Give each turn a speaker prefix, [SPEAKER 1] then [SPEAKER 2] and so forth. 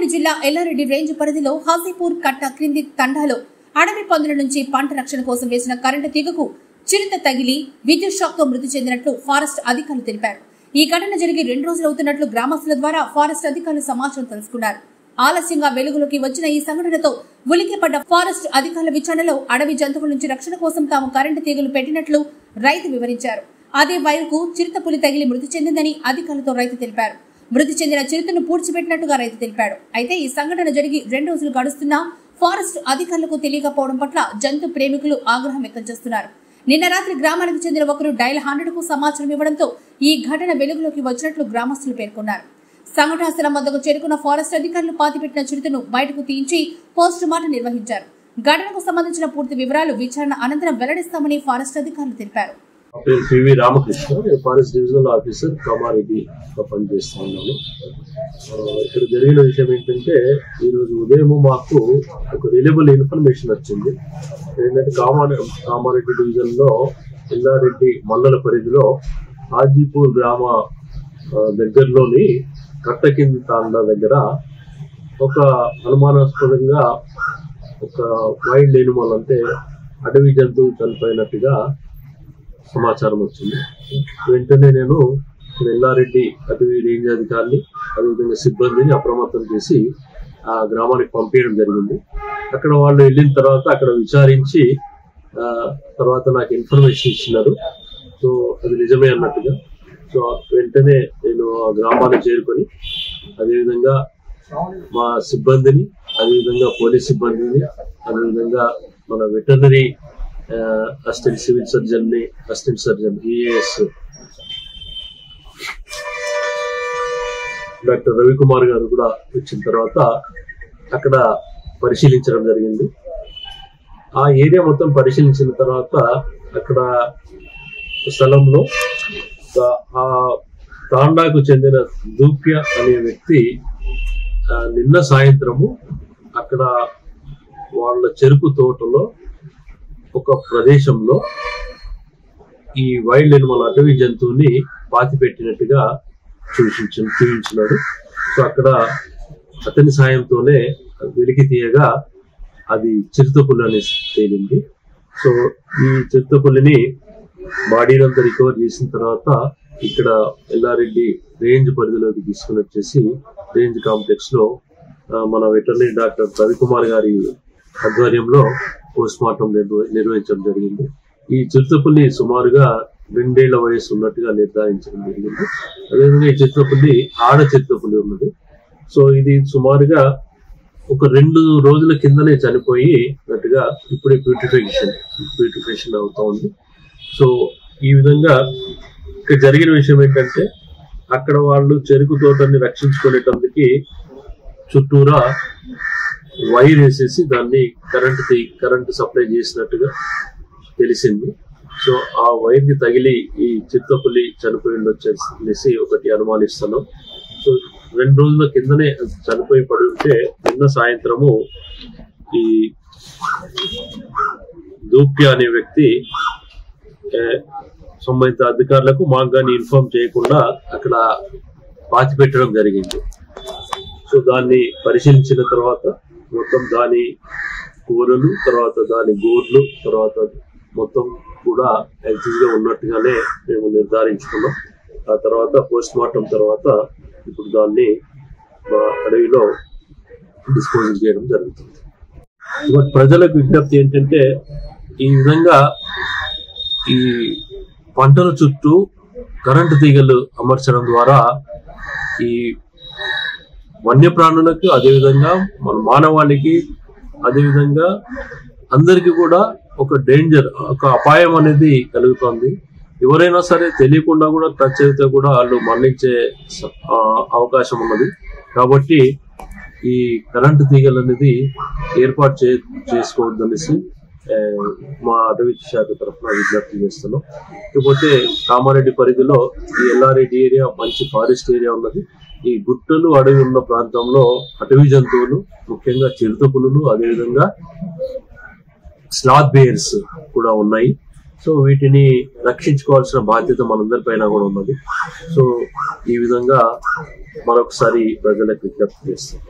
[SPEAKER 1] కామారెడ్డి జిల్లా ఎల్లారెడ్డి రేంజ్ పరిధిలో హాజీపూర్ కట్ట క్రింది తండాలో అడవి పందుల నుంచి పంట రక్షణ కోసం వేసిన కరెంటు తీగకు చిరుత తగిలి విద్యుత్ షాక్ తో మృతి చెందినట్లు ఫారెస్ట్ అధికారులు తెలిపారు. ఈ ఘటన జరిగి 2 రోజులు అవుతున్నట్లు గ్రామస్తుల ద్వారా ఫారెస్ట్ అధికారులు సమాచారం తెలుసుకున్నారు. ఆలస్యంగా వెలుగులోకి వచ్చిన ఈ సంఘటనతో ఉలిక్కిపడ్డ ఫారెస్ట్ అధికారుల విచారణలో అడవి జంతువుల నుంచి రక్షణ కోసం తాము కరెంటు తీగలు పెట్టినట్లు రైతు వివరించారు. అదే వైరుకు చిరుత పులి తగిలి మృతి చెందిందని అధికారులతో రైతు తెలిపారు. మృతి చెందిన చిరుతను పూడ్చిపెట్టినట్టుగా రైతు తెలిపాడు. అయితే ఈ సంఘటన జరిగి 2 రోజులు గడుస్తున్నా ఫారెస్ట్ అధికారులకు తెలియకపోవడం పట్ల జంతు ప్రేమికులు ఆగ్రహం వ్యక్తం చేస్తున్నారు. నిన్న రాత్రి గ్రామానికి చెందిన ఒకరు డయల్ 100కు సమాచారం ఇవ్వడంతో ఈ ఘటన వెలుగులోకి వచ్చినట్లు గ్రామస్తులు పేర్కొన్నారు. సంఘటనా స్థలం వద్దకు చేరుకున్న ఫారెస్ట్ అధికారులు పాతిపెట్టిన చిరుతను బయటకు తీయించి పోస్టు మార్టం నిర్వహించారు. ఘటనకు సంబంధించిన పూర్తి వివరాలు విచారణ అనంతరం వెల్లడిస్తామని ఫారెస్ట్ అధికారులు తెలిపారు.
[SPEAKER 2] PV Ramakrishna, forest divisional officer Kamareddy పనిచేస్తా ఉన్నాను. ఇక్కడ జరిగిన విషయం ఏంటంటే, ఈరోజు ఉదయం మాకు ఒక రిలయబుల్ ఇన్ఫర్మేషన్ వచ్చింది. ఏంటంటే కామారెడ్డి డివిజన్ లో ఎల్లారెడ్డి మండల పరిధిలో హాజీపూర్ గ్రామ దగ్గరలోని కట్ట కింది తాండా దగ్గర ఒక అనుమానాస్పదంగా ఒక వైల్డ్ ఎనిమల్ అంటే అటవీ జంతువు చనిపోయినట్టుగా సమాచారం వచ్చింది. వెంటనే నేను ఎల్లారెడ్డి అటవీ రేంజ్ అధికారిని, అదేవిధంగా సిబ్బందిని అప్రమత్తం చేసి ఆ గ్రామానికి పంపించడం జరిగింది. అక్కడ వాళ్ళు వెళ్ళిన తర్వాత అక్కడ విచారించి తర్వాత నాకు ఇన్ఫర్మేషన్ ఇచ్చినారు. సో అది నిజమే అన్నట్టుగా. సో వెంటనే నేను ఆ గ్రామాన్ని చేరుకొని అదేవిధంగా మా సిబ్బందిని, అదేవిధంగా పోలీస్ సిబ్బందిని, అదేవిధంగా మన వెటర్నరీ అసిస్టెంట్ సివిల్ సర్జన్ ని, assistant surgeon EAS doctor Ravikumar గారు కూడా వచ్చిన తర్వాత అక్కడ పరిశీలించడం జరిగింది. ఆ ఏరియా మొత్తం పరిశీలించిన తర్వాత అక్కడ స్థలంలో ఆ తాండాకు చెందిన దూప్య అనే వ్యక్తి నిన్న సాయంత్రము అక్కడ వాళ్ళ చెరుకు తోటలో ఒక ప్రదేశంలో ఈ వైల్డ్ ఎనిమల్ అటవీ జంతువుని పాతిపెట్టినట్టుగా చూపించినాడు. సో అక్కడ అతని సాయంతోనే వెలికి తీయగా అది చిరుతపులి అని తేలింది. సో ఈ చిరుతపులిని బాడీనంతా రికవర్ చేసిన తర్వాత ఇక్కడ ఎల్లారెడ్డి రేంజ్ పరిధిలోకి తీసుకుని వచ్చేసి రేంజ్ కాంప్లెక్స్ లో మన వెటర్నరీ డాక్టర్ రవికుమార్ గారి ఆధ్వర్యంలో పోస్ట్ మార్టం నిర్వహించడం జరిగింది. ఈ చిరుతపులి సుమారుగా 2 ఏళ్ల వయసు ఉన్నట్టుగా నిర్ధారించడం జరిగింది. అదేవిధంగా ఈ చిరుతపులి ఆడ చిరుతపులి ఉన్నది. సో ఇది సుమారుగా ఒక 2 రోజుల కిందనే చనిపోయినట్టుగా ఇప్పుడే బ్యూటిఫికేషన్ అవుతా ఉంది. సో ఈ విధంగా ఇక్కడ జరిగిన విషయం ఏంటంటే, అక్కడ వాళ్ళు చెరుకు తోటని రక్షించుకునేటందుకు చుట్టూరా వైర్ వేసేసి దాన్ని కరెంట్ సప్లై చేసినట్టుగా తెలిసింది. సో ఆ వైర్ కి తగిలి ఈ చిరుతపులి చనిపోయి వచ్చేసి ఒకటి అనుమానిస్తున్నాం. సో 2 రోజుల కిందనే చనిపోయి పడి ఉంటే నిన్న సాయంత్రము ఈ దూప్య అనే వ్యక్తి సంబంధిత అధికారులకు మాకు కానీ ఇన్ఫార్మ్ చేయకుండా అక్కడ పాతి పెట్టడం జరిగింది. సో దాన్ని పరిశీలించిన తర్వాత మొత్తం దాని కూరలు, తర్వాత దాని గోర్లు, తర్వాత మొత్తం కూడా యాక్టివ్ గా ఉన్నట్టుగానే మేము నిర్ధారించుకున్నాం. ఆ తర్వాత పోస్ట్ మార్టం తర్వాత ఇప్పుడు దాన్ని మా అడవిలో డిస్పోజల్ చేయడం జరుగుతుంది. బట్ ప్రజలకు విజ్ఞప్తి ఏంటంటే, ఈ విధంగా ఈ పంటల చుట్టూ కరెంటు తీగలు అమర్చడం ద్వారా ఈ వన్యప్రాణులకు, అదేవిధంగా మన మానవాళికి, అదేవిధంగా అందరికీ కూడా ఒక డేంజర్, ఒక అపాయం అనేది కలుగుతుంది. ఎవరైనా సరే తెలియకుండా కూడా టచ్ అయితే కూడా వాళ్ళు మరణించే అవకాశం ఉన్నది. కాబట్టి ఈ కరెంటు తీగలు అనేది ఏర్పాటు చేసుకోవద్దనేసి మా అటవీ శాఖ తరఫున విజ్ఞప్తి చేస్తున్నాం. ఇకపోతే కామారెడ్డి పరిధిలో ఈ ఎల్లారెడ్డి ఏరియా మంచి ఫారెస్ట్ ఏరియా ఉన్నది. ఈ గుట్టలు, అడవి ఉన్న ప్రాంతంలో అటవీ జంతువులు, ముఖ్యంగా చిరుతపులులు, అదేవిధంగా స్లాత్ బేర్స్ కూడా ఉన్నాయి. సో వీటిని రక్షించుకోవాల్సిన బాధ్యత మనందరిపైన కూడా ఉన్నది. సో ఈ విధంగా మరొకసారి ప్రజలకు విజ్ఞప్తి చేస్తాం.